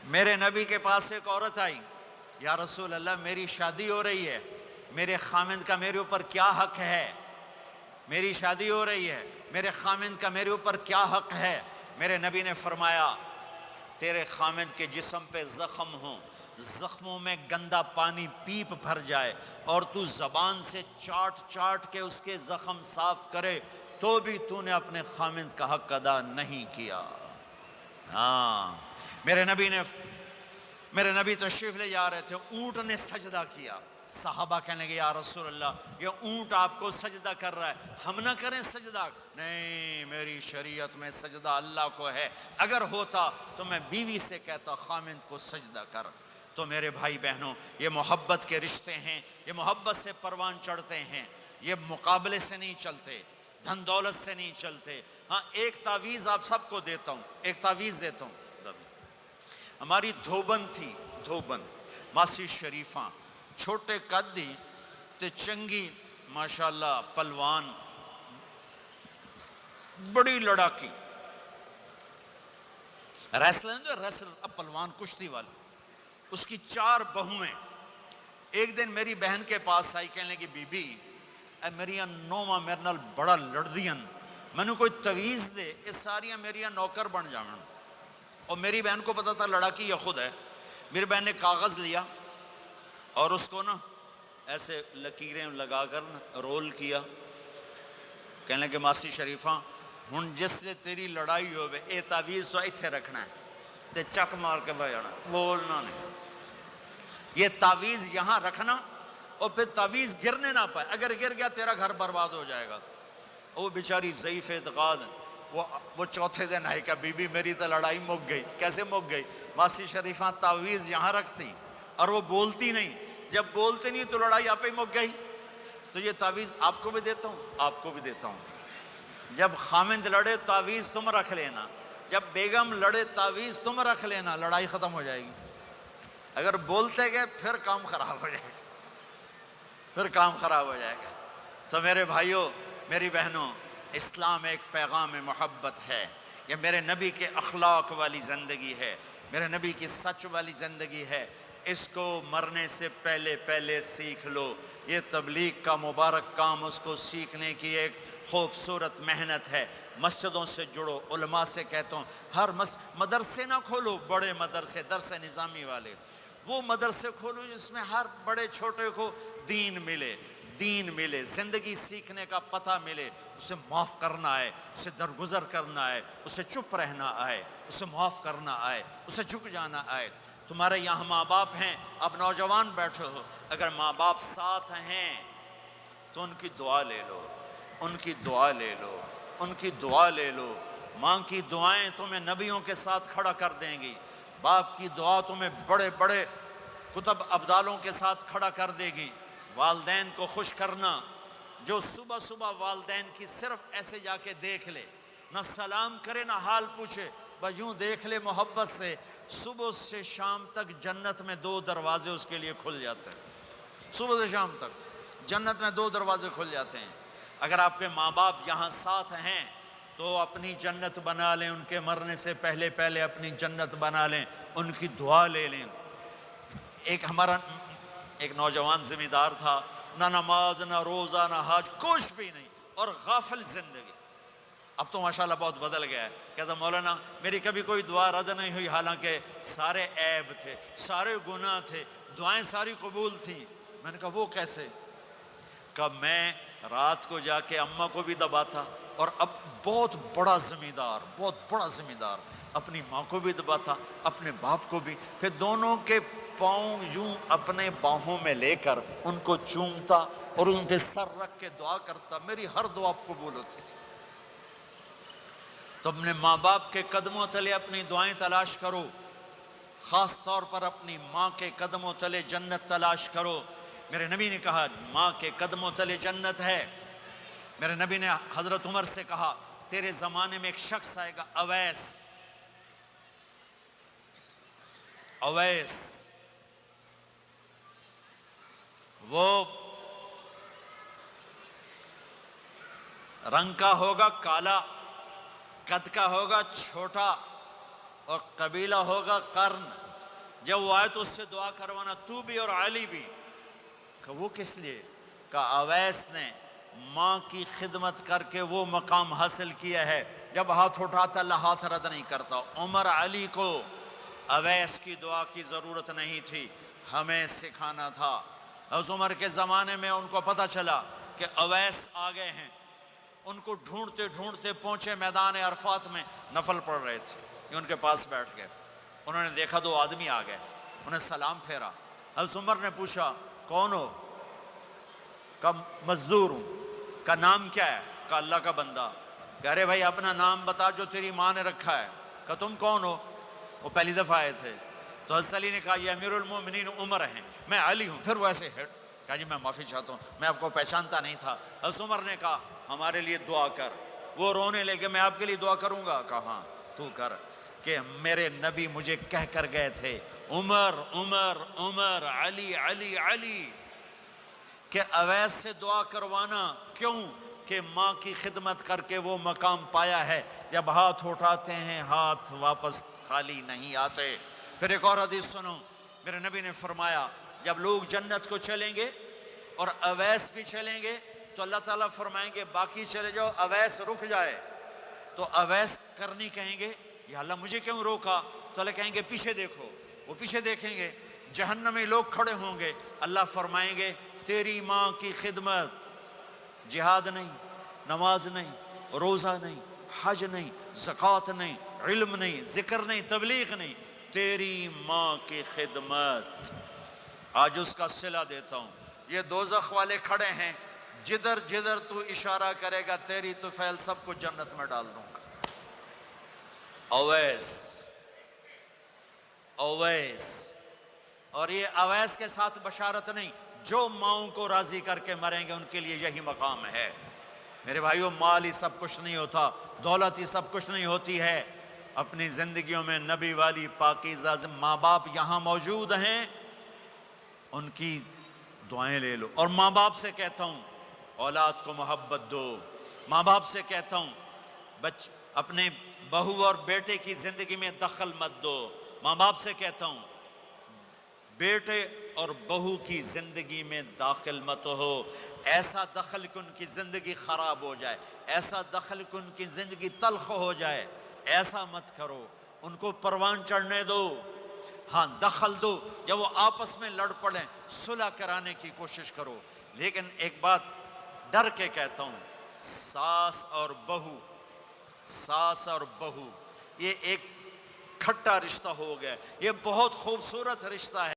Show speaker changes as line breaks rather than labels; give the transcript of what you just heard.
میرے نبی کے پاس ایک عورت آئی، یا رسول اللہ میری شادی ہو رہی ہے، میرے خامند کا میرے اوپر کیا حق ہے؟ میری شادی ہو رہی ہے، میرے خامند کا میرے اوپر کیا حق ہے؟ میرے نبی نے فرمایا تیرے خامند کے جسم پہ زخم ہوں، زخموں میں گندا پانی پیپ بھر جائے اور تو زبان سے چاٹ چاٹ کے اس کے زخم صاف کرے تو بھی تو نے اپنے خامند کا حق ادا نہیں کیا۔ ہاں، میرے نبی تشریف لے جا رہے تھے، اونٹ نے سجدہ کیا، صحابہ کہنے لگے یا رسول اللہ یہ اونٹ آپ کو سجدہ کر رہا ہے، ہم نہ کریں سجدہ؟ نہیں، میری شریعت میں سجدہ اللہ کو ہے، اگر ہوتا تو میں بیوی سے کہتا خامند کو سجدہ کر۔ تو میرے بھائی بہنوں، یہ محبت کے رشتے ہیں، یہ محبت سے پروان چڑھتے ہیں، یہ مقابلے سے نہیں چلتے، دھن دولت سے نہیں چلتے۔ ہاں، ایک تعویذ آپ سب کو دیتا ہوں، ایک تعویذ دیتا ہوں۔ ہماری دھوبن تھی، دھوبن ماسی شریفاں، چھوٹے قد دی تے چنگی ماشاءاللہ پلوان، بڑی لڑاکی، ریسلر پلوان کشتی والی، اس کی 4 بہویں۔ ایک دن میری بہن کے پاس آئی، کہنے لگی بی بی اے میریاں نوواں میرے نال بڑا لڑدیاں، میں نے کوئی تعویذ دے، یہ ساریاں میریاں نوکر بن جاون۔ اور میری بہن کو پتا تھا لڑاکی یہ خود ہے۔ میری بہن نے کاغذ لیا اور اس کو نا ایسے لکیریں لگا کر رول کیا، کہنے لگے ماسی شریفاں ہن جس لئے تیری لڑائی ہوئے اے تعویذ تو ایتھے رکھنا ہے تے چک مار کے بہ جانا، بولنا نہیں۔ یہ تعویذ یہاں رکھنا اور پھر تعویذ گرنے نہ پائے، اگر گر گیا تیرا گھر برباد ہو جائے گا۔ وہ بیچاری ضعیف اعتقاد، وہ چوتھے دن آئی کہ بی بی میری تو لڑائی مک گئی۔ کیسے مک گئی؟ ماسی شریفاں تعویذ یہاں رکھتی اور وہ بولتی نہیں، جب بولتے نہیں تو لڑائی آپ ہی مک گئی۔ تو یہ تعویذ آپ کو بھی دیتا ہوں، آپ کو بھی دیتا ہوں۔ جب خامند لڑے تعویذ تم رکھ لینا، جب بیگم لڑے تعویذ تم رکھ لینا، لڑائی ختم ہو جائے گی۔ اگر بولتے گئے پھر کام خراب ہو جائے گا، پھر کام خراب ہو جائے گا۔ تو میرے بھائیوں، میری بہنوں، اسلام ایک پیغام محبت ہے، یہ میرے نبی کے اخلاق والی زندگی ہے، میرے نبی کی سچ والی زندگی ہے۔ اس کو مرنے سے پہلے پہلے سیکھ لو۔ یہ تبلیغ کا مبارک کام، اس کو سیکھنے کی ایک خوبصورت محنت ہے۔ مسجدوں سے جڑو، علماء سے کہتا ہوں ہر مدرسے نہ کھولو، بڑے مدرسے، درس نظامی والے، وہ مدرسے کھولو جس میں ہر بڑے چھوٹے کو دین ملے، زندگی سیکھنے کا پتہ ملے، اسے معاف کرنا آئے، اسے درگزر کرنا آئے، اسے چپ رہنا آئے، اسے معاف کرنا آئے، اسے جھک جانا آئے۔ تمہارے یہاں ماں باپ ہیں، اب نوجوان بیٹھے ہو، اگر ماں باپ ساتھ ہیں تو ان کی دعا لے لو، ان کی دعا لے لو، ان کی دعا لے لو۔ ماں کی دعائیں تمہیں نبیوں کے ساتھ کھڑا کر دیں گی، باپ کی دعا تمہیں بڑے بڑے کتب ابدالوں کے ساتھ کھڑا کر دے گی۔ والدین کو خوش کرنا، جو صبح صبح والدین کی صرف ایسے جا کے دیکھ لے، نہ سلام کرے نہ حال پوچھے، بس یوں دیکھ لے محبت سے، صبح سے شام تک جنت میں 2 دروازے اس کے لیے کھل جاتے ہیں۔ صبح سے شام تک جنت میں 2 دروازے کھل جاتے ہیں۔ اگر آپ کے ماں باپ یہاں ساتھ ہیں تو اپنی جنت بنا لیں، ان کے مرنے سے پہلے پہلے اپنی جنت بنا لیں، ان کی دعا لے لیں۔ ہمارا ایک نوجوان ذمہ دار تھا، نہ نماز نہ روزہ نہ حج، کچھ بھی نہیں، اور غافل زندگی۔ اب تو ماشاءاللہ بہت بدل گیا ہے، کہتا مولانا میری کبھی کوئی دعا رد نہیں ہوئی، حالانکہ سارے عیب تھے، سارے گناہ تھے، دعائیں ساری قبول تھیں۔ میں نے کہا وہ کیسے؟ کہ میں رات کو جا کے اماں کو بھی دباتا، اور اب بہت بڑا ذمہ دار اپنی ماں کو بھی دباتا، اپنے باپ کو بھی، پھر دونوں کے پاؤں یوں اپنے باہوں میں لے کر ان کو چومتا اور ان پہ سر رکھ کے دعا کرتا، میری ہر دعا قبول ہوتی تھی۔ تو اپنے ماں باپ کے قدموں تلے اپنی دعائیں تلاش کرو، خاص طور پر اپنی ماں کے قدموں تلے جنت تلاش کرو۔ میرے نبی نے کہا ماں کے قدموں تلے جنت ہے۔ میرے نبی نے حضرت عمر سے کہا تیرے زمانے میں ایک شخص آئے گا، اویس، وہ رنگ کا ہوگا کالا، قد کا ہوگا چھوٹا، اور قبیلہ ہوگا قرن، جب وہ آئے تو اس سے دعا کروانا، تو بھی اور علی بھی۔ کہ وہ کس لیے؟ کہ اویس نے ماں کی خدمت کر کے وہ مقام حاصل کیا ہے، جب ہاتھ اٹھاتا اللہ ہاتھ رد نہیں کرتا۔ عمر علی کو اویس کی دعا کی ضرورت نہیں تھی، ہمیں سکھانا تھا۔ حضرت عمر کے زمانے میں ان کو پتہ چلا کہ اویس آ گئے ہیں، ان کو ڈھونڈتے ڈھونڈتے پہنچے میدان عرفات میں، نفل پڑھ رہے تھے، یہ ان کے پاس بیٹھ گئے۔ انہوں نے دیکھا دو آدمی آ گئے، انہیں سلام پھیرا۔ حضرت عمر نے پوچھا کون ہو؟ کہ مزدور ہوں۔ کا نام کیا ہے؟ کہ اللہ کا بندہ۔ کہ ارے بھائی اپنا نام بتا جو تیری ماں نے رکھا ہے۔ کہ تم کون ہو؟ وہ پہلی دفعہ آئے تھے۔ تو حضرت علی نے کہا یہ امیر المومنین عمر ہیں، میں علی ہوں۔ پھر وہ ایسے ہٹ، کہا جی میں معافی چاہتا ہوں، میں آپ کو پہچانتا نہیں تھا۔ حضرت عمر نے کہا ہمارے لیے دعا کر۔ وہ رونے لگے، میں آپ کے لیے دعا کروں گا؟ کہا ہاں تو کر، کہ میرے نبی مجھے کہہ کر گئے تھے عمر عمر عمر، علی علی علی، کہ اویس سے دعا کروانا کیوں؟ کہ ماں کی خدمت کر کے وہ مقام پایا ہے، جب ہاتھ اٹھاتے ہیں ہاتھ واپس خالی نہیں آتے۔ پھر ایک اور حدیث سنو، میرے نبی نے فرمایا جب لوگ جنت کو چلیں گے اور اویس بھی چلیں گے تو اللہ تعالیٰ فرمائیں گے باقی چلے جاؤ، اویس رک جائے۔ تو اویس کرنی کہیں گے یا اللہ مجھے کیوں روکا؟ تو اللہ کہیں گے پیچھے دیکھو، وہ پیچھے دیکھیں گے، جہنمی لوگ کھڑے ہوں گے، اللہ فرمائیں گے تیری ماں کی خدمت، جہاد نہیں، نماز نہیں، روزہ نہیں، حج نہیں، زکوٰۃ نہیں، علم نہیں، ذکر نہیں، تبلیغ نہیں، تیری ماں کی خدمت۔ آج اس کا صلہ دیتا ہوں۔ یہ دوزخ والے کھڑے ہیں، جدھر جدھر تو اشارہ کرے گا تیری طفیل سب کو جنت میں ڈال دوں گا۔ اویس، اویس، اور یہ اویس کے ساتھ بشارت نہیں، جو ماؤں کو راضی کر کے مریں گے ان کے لیے یہی مقام ہے۔ میرے بھائیو مال ہی سب کچھ نہیں ہوتا، دولت ہی سب کچھ نہیں ہوتی ہے۔ اپنی زندگیوں میں نبی والی پاکیزہ ماں باپ یہاں موجود ہیں، ان کی دعائیں لے لو۔ اور ماں باپ سے کہتا ہوں اولاد کو محبت دو۔ ماں باپ سے کہتا ہوں اپنے بہو اور بیٹے کی زندگی میں دخل مت دو۔ ماں باپ سے کہتا ہوں بیٹے اور بہو کی زندگی میں داخل مت ہو، ایسا دخل کہ ان کی زندگی خراب ہو جائے، ایسا دخل کہ ان کی زندگی تلخ ہو جائے، ایسا مت کرو۔ ان کو پروان چڑھنے دو، ہاں دخل دو، جب وہ آپس میں لڑ پڑیں صلح کرانے کی کوشش کرو۔ لیکن ایک بات ڈر کے کہتا ہوں، ساس اور بہو، ساس اور بہو یہ ایک کھٹا رشتہ ہو گیا، یہ بہت خوبصورت رشتہ ہے۔